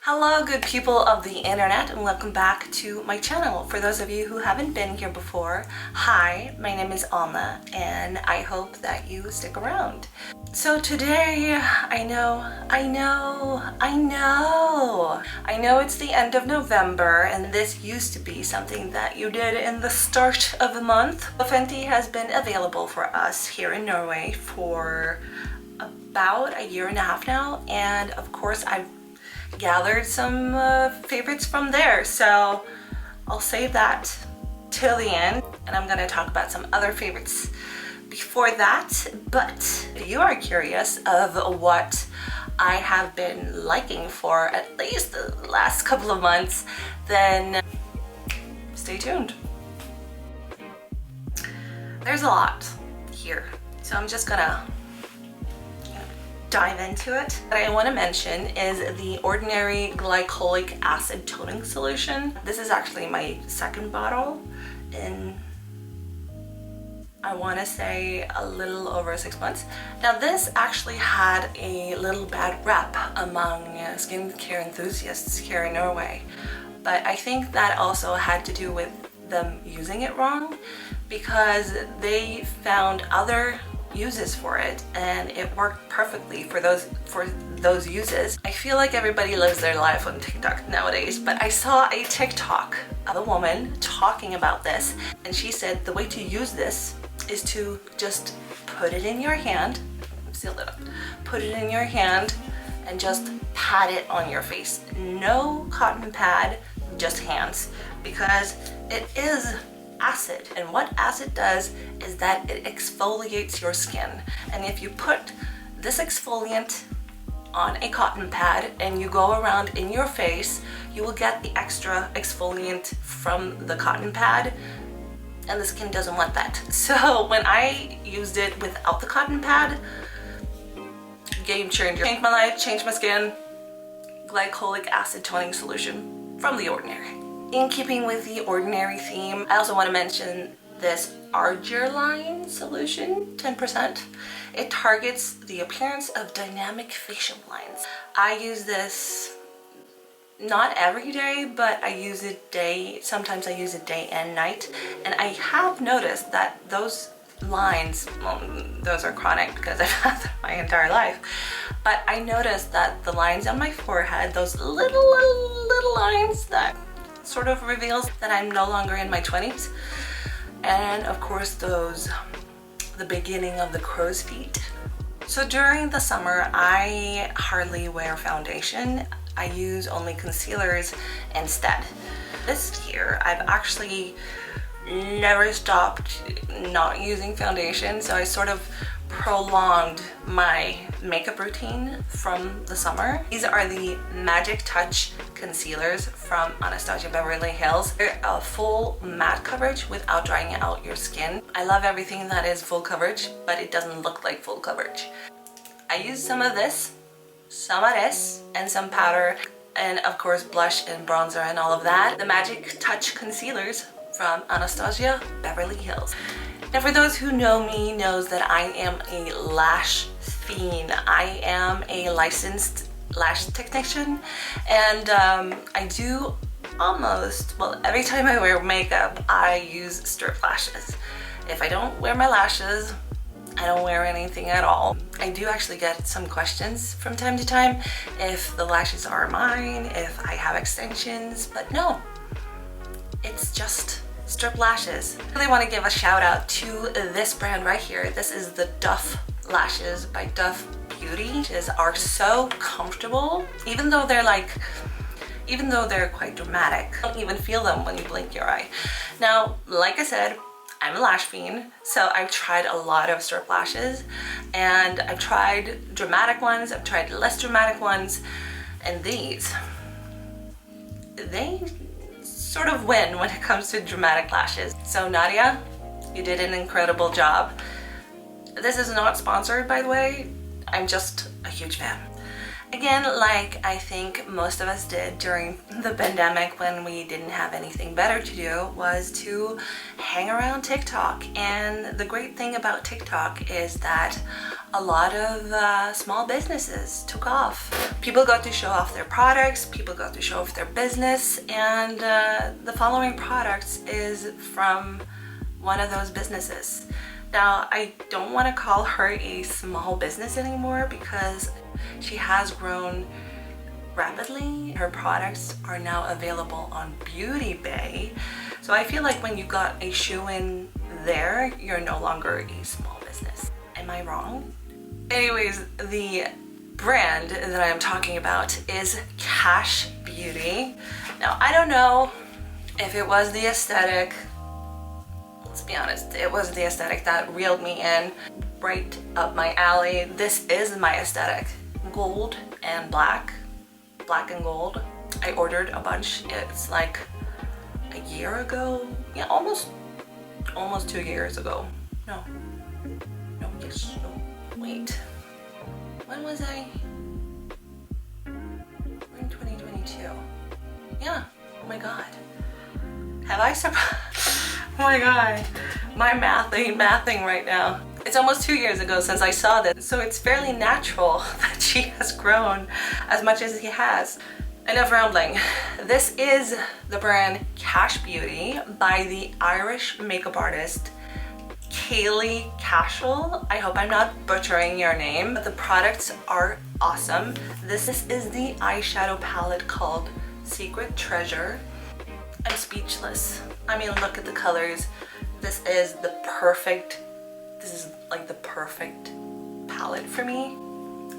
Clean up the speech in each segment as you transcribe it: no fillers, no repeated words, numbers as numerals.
Hello good people of the internet, and welcome back to my channel. For those of you who haven't been here before, hi, my name is Alma and I hope that you stick around. So today, I know it's the end of November and this used to be something that you did in the start of the month. Fenty has been available for us here in Norway for about a year and a half now, and of course I've gathered some favorites from there, so I'll save that till the end and I'm gonna talk about some other favorites before that. But if you are curious of what I have been liking for at least the last couple of months, then stay tuned. There's a lot here, so I'm just gonna dive into it. What I want to mention is the Ordinary Glycolic Acid Toning Solution. This is actually my second bottle in, I want to say, a little over 6 months. Now this actually had a little bad rep among skincare enthusiasts here in Norway, but I think that also had to do with them using it wrong, because they found other uses for it and it worked perfectly for those uses. I feel like everybody lives their life on TikTok nowadays, but I saw a TikTok of a woman talking about this, and she said the way to use this is to just put it in your hand, seal it up, put it in your hand and just pat it on your face. No cotton pad, just hands, because it is acid, and what acid does is that it exfoliates your skin. And if you put this exfoliant on a cotton pad and you go around in your face, you will get the extra exfoliant from the cotton pad, and the skin doesn't want that. So when I used it without the cotton pad, game changer, changed my life, changed my skin. Glycolic Acid Toning Solution from The Ordinary. In keeping with the Ordinary theme, I also want to mention this Argerline solution, 10%. It targets the appearance of dynamic facial lines. I use this not every day, but I use it sometimes I use it day and night, and I have noticed that those lines, well, those are chronic because I've had them my entire life, but I noticed that the lines on my forehead, those little lines that sort of reveals that I'm no longer in my 20s, and of course the beginning of the crow's feet. So during the summer I hardly wear foundation. I use only concealers instead. This year I've actually never stopped not using foundation, so I sort of prolonged my makeup routine from the summer. These are the Magic Touch concealers from Anastasia Beverly Hills. They're a full matte coverage without drying out your skin. I love everything that is full coverage, but it doesn't look like full coverage. I use some of this, and some powder, and of course blush and bronzer and all of that. The Magic Touch concealers from Anastasia Beverly Hills. Now for those who know me knows that I am a lash fiend. I am a licensed lash technician, and I do almost, well, every time I wear makeup I use strip lashes. If I don't wear my lashes, I don't wear anything at all. I do actually get some questions from time to time if the lashes are mine, if I have extensions, but no, it's just strip lashes. I really want to give a shout out to this brand right here. This is the Duff lashes by Duff Beauty. Lashes are so comfortable, even though they're quite dramatic. You don't even feel them when you blink your eye. Now, like I said, I'm a lash fiend, so I've tried a lot of strip lashes, and I've tried dramatic ones, I've tried less dramatic ones, and these, they sort of win when it comes to dramatic lashes. So Nadia, you did an incredible job. This is not sponsored, by the way. I'm just a huge fan. Again, like I think most of us did during the pandemic when we didn't have anything better to do, was to hang around TikTok. And the great thing about TikTok is that a lot of small businesses took off. People got to show off their products, people got to show off their business, and the following products is from one of those businesses. Now, I don't want to call her a small business anymore because she has grown rapidly. Her products are now available on Beauty Bay. So I feel like when you got a shoe in there, you're no longer a small business. Am I wrong? Anyways, the brand that I am talking about is Kash Beauty. Now, I don't know if it was the aesthetic. Let's be honest, it was the aesthetic that reeled me in, right up my alley. This is my aesthetic. Gold and black and gold. I ordered a bunch. It's like a year ago. Yeah, almost 2 years ago. No, yes, no, wait. When was I? We're in 2022. Yeah, oh my God. Have I surprised? Oh my God, my math ain't mathing right now. It's almost 2 years ago since I saw this, so it's fairly natural that she has grown as much as he has. Enough rambling. This is the brand Kash Beauty by the Irish makeup artist Kaylee Cashel. I hope I'm not butchering your name. The products are awesome. This is the eyeshadow palette called Secret Treasure. I'm speechless. I mean, look at the colors. This is like the perfect palette for me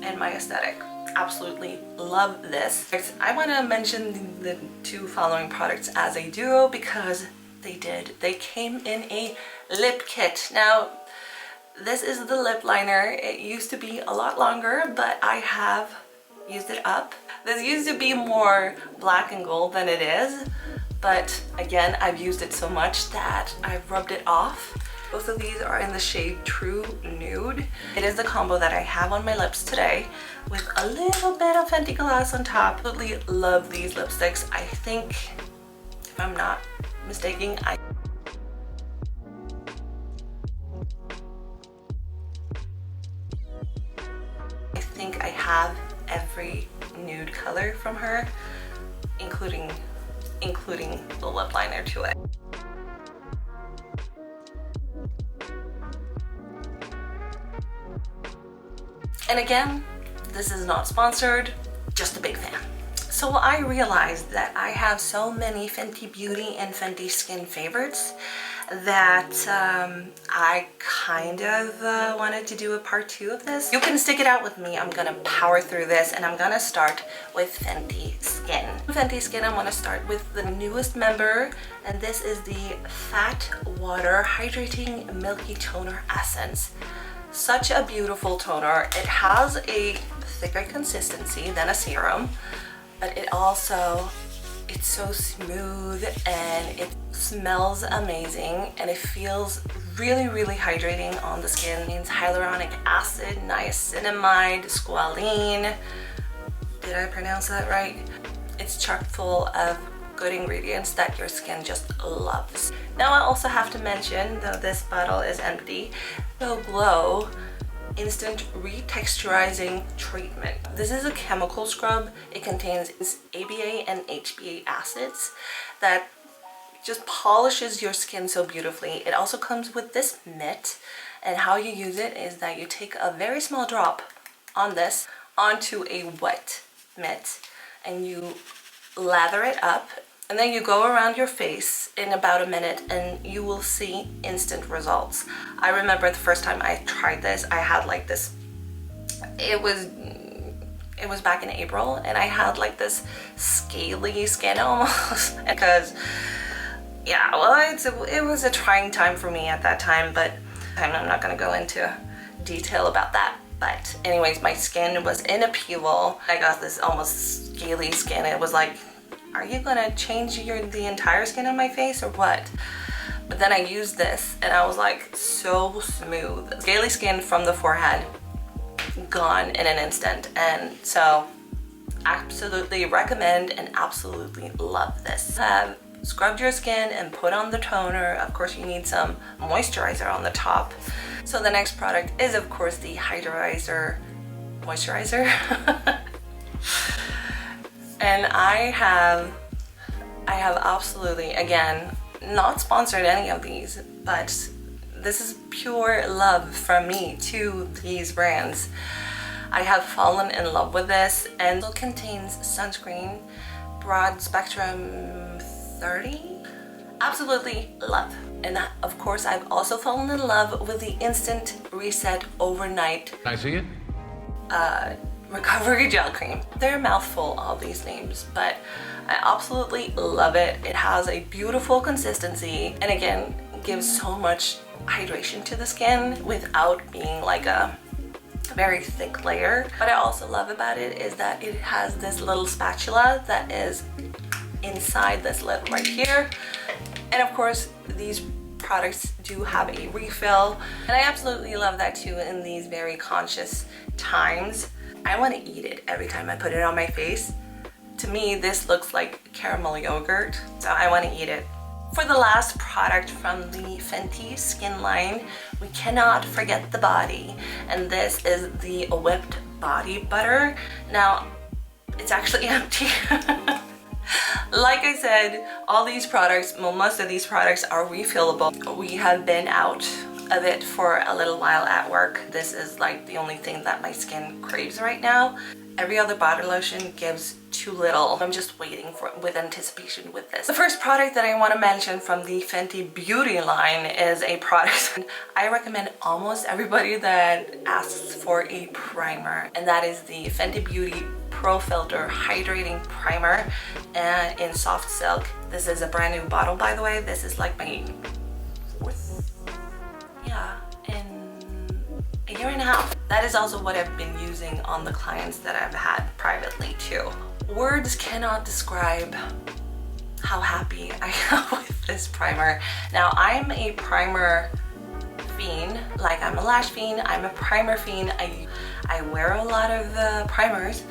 and my aesthetic. Absolutely love this. I want to mention the two following products as a duo because they came in a lip kit. Now, this is the lip liner. It used to be a lot longer, but I have used it up. This used to be more black and gold than it is. But again, I've used it so much that I've rubbed it off. Both of these are in the shade True Nude. It is the combo that I have on my lips today with a little bit of Fenty gloss on top. Absolutely love these lipsticks. I think, if I'm not mistaken, I think I have every nude color from her, including the lip liner to it. And again, this is not sponsored, just a big fan. So I realized that I have so many Fenty Beauty and Fenty Skin favorites that I kind of wanted to do a part 2 of this. You can stick it out with me. I'm gonna power through this and I'm gonna start with Fenty Skin. Fenty Skin, I'm gonna start with the newest member, and this is the Fat Water Hydrating Milky Toner Essence. Such a beautiful toner. It has a thicker consistency than a serum, but it's so smooth and it smells amazing and it feels really, really hydrating on the skin. It means hyaluronic acid, niacinamide, squalene. Did I pronounce that right? It's chock full of good ingredients that your skin just loves. Now I also have to mention, though this bottle is empty, the Glow Instant Retexturing Treatment. This is a chemical scrub. It contains ABA and HBA acids that just polishes your skin so beautifully. It also comes with this mitt, and how you use it is that you take a very small drop on this onto a wet mitt and you lather it up, and then you go around your face in about a minute and you will see instant results. I remember the first time I tried this, I had like this, it was back in April, and I had like this scaly skin almost because yeah, well, it was a trying time for me at that time, but I'm not gonna go into detail about that. But anyways, my skin was in upheaval. I got this almost scaly skin. It was like, are you gonna change the entire skin on my face or what? But then I used this and I was like, so smooth. Scaly skin from the forehead, gone in an instant. And so Absolutely recommend and absolutely love this. Have scrubbed your skin and put on the toner. Of course, you need some moisturizer on the top. So the next product is of course the Hydra moisturizer. And I have absolutely, again, not sponsored any of these, but this is pure love from me to these brands. I have fallen in love with this, and it contains sunscreen, broad spectrum 30. Absolutely love. And of course, I've also fallen in love with the Instant Reset Overnight. Can I see it? Recovery gel cream. They're a mouthful, all these names, but I absolutely love it. It has a beautiful consistency, and again, gives so much hydration to the skin without being like a very thick layer. What I also love about it is that it has this little spatula that is inside this lid right here. And of course, these products do have a refill, and I absolutely love that too in these very conscious times. I want to eat it every time I put it on my face. To me, this looks like caramel yogurt, so I want to eat it. For the last product from the Fenty Skin line, we cannot forget the body, and this is the whipped body butter. Now, it's actually empty. Like I said, all these products, well, most of these products are refillable. We have been out of it for a little while at work. This is like the only thing that my skin craves right now. Every other body lotion gives too little. I'm just waiting with anticipation with this. The first product that I want to mention from the Fenty Beauty line is a product I recommend almost everybody that asks for a primer, and that is the Fenty Beauty Pro Filter Hydrating Primer in Soft Silk. This is a brand new bottle, by the way. This is like my fourth, in a year and a half. That is also what I've been using on the clients that I've had privately too. Words cannot describe how happy I am with this primer. Now, I'm a primer fiend, like I'm a lash fiend, I'm a primer fiend. I wear a lot of primers,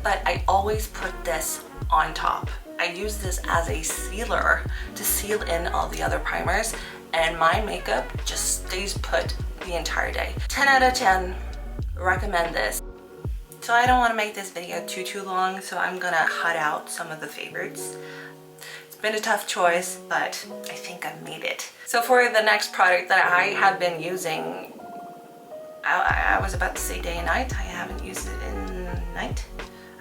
but I always put this on top. I use this as a sealer to seal in all the other primers, and my makeup just stays put the entire day. 10 out of 10, recommend this. So I don't want to make this video too long, so I'm gonna cut out some of the favorites. It's been a tough choice, but I think I've made it. So for the next product that I have been using, I was about to say day and night. I haven't used it in night.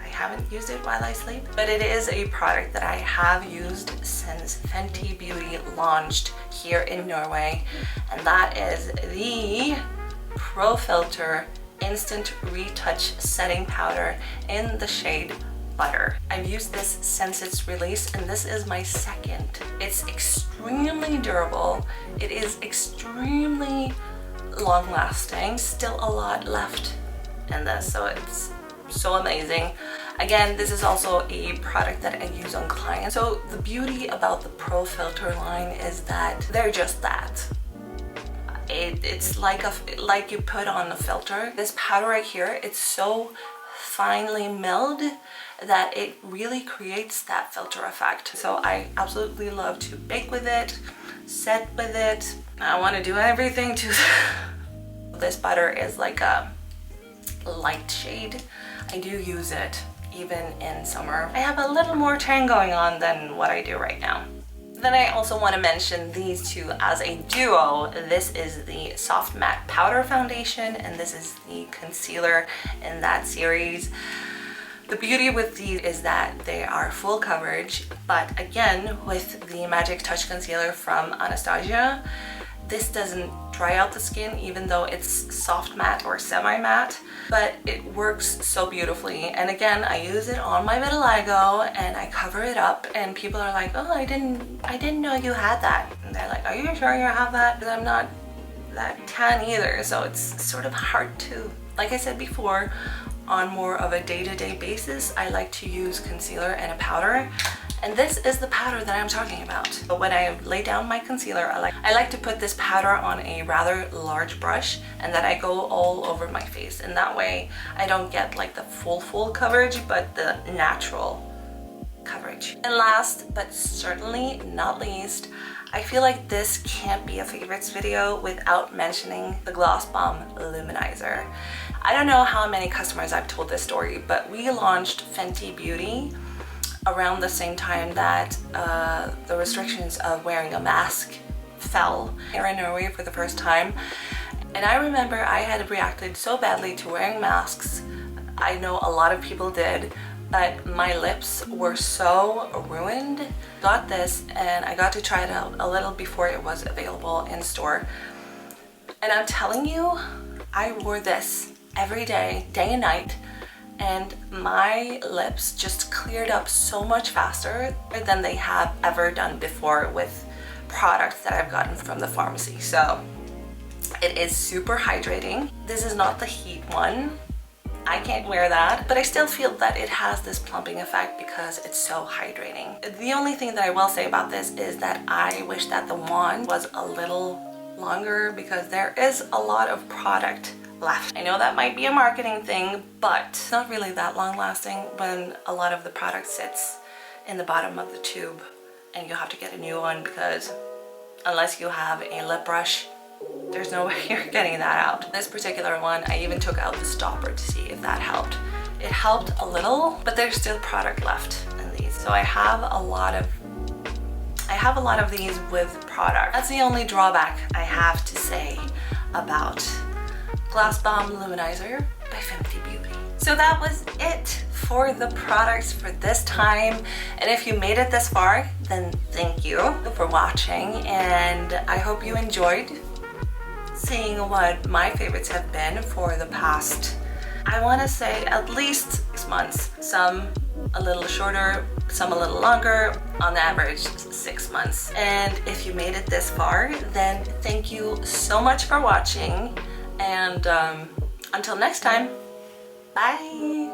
I haven't used it while I sleep, but it is a product that I have used since Fenty Beauty launched here in Norway, and that is the Pro Filter Instant Retouch Setting Powder in the shade Butter. I've used this since its release, and this is my second. It's extremely durable. It is extremely long lasting. Still a lot left in this, so it's so amazing. Again, this is also a product that I use on clients. So the beauty about the Pro Filter line is that they're just that. It's like you put on a filter. This powder right here, it's so finely milled that it really creates that filter effect. So I absolutely love to bake with it, set with it. I want to do everything to this butter is like a light shade. I do use it even in summer. I have a little more tan going on than what I do right now. Then I also want to mention these two as a duo. This is the Soft Matte Powder Foundation, and this is the concealer in that series. The beauty with these is that they are full coverage, but again, with the Magic Touch Concealer from Anastasia, this doesn't dry out the skin even though it's soft matte or semi-matte, but it works so beautifully. And again, I use it on my vitiligo and I cover it up, and people are like, oh, I didn't know you had that. And they're like, are you sure you have that? Because I'm not that tan either, so it's sort of hard to, like I said before, on more of a day-to-day basis, I like to use concealer and a powder, And this is the powder that I'm talking about. But when I lay down my concealer, I like to put this powder on a rather large brush, and then I go all over my face. And that way I don't get like the full coverage, but the natural coverage. And last but certainly not least, I feel like this can't be a favorites video without mentioning the Gloss Bomb Luminizer. I don't know how many customers I've told this story, but we launched Fenty Beauty around the same time that the restrictions of wearing a mask fell here in Norway for the first time. And I remember I had reacted so badly to wearing masks. I know a lot of people did, but my lips were so ruined. Got this and I got to try it out a little before it was available in store. And I'm telling you, I wore this every day, day and night, and my lips just cleared up so much faster than they have ever done before with products that I've gotten from the pharmacy. So it is super hydrating. This is not the heat one. I can't wear that, but I still feel that it has this plumping effect because it's so hydrating. The only thing that I will say about this is that I wish that the wand was a little longer because there is a lot of product left. I know that might be a marketing thing, but it's not really that long lasting when a lot of the product sits in the bottom of the tube and you have to get a new one, because unless you have a lip brush, there's no way you're getting that out. This particular one, I even took out the stopper to see if that helped. It helped a little, but there's still product left in these. So I have a lot of these with product. That's the only drawback I have to say about Gloss Bomb Luminizer by Fenty Beauty. So that was it for the products for this time. And if you made it this far, then thank you for watching, and I hope you enjoyed seeing what my favorites have been for the past, I want to say at least 6 months. Some a little shorter, some a little longer, on average 6 months. And if you made it this far, then thank you so much for watching, and until next time, bye!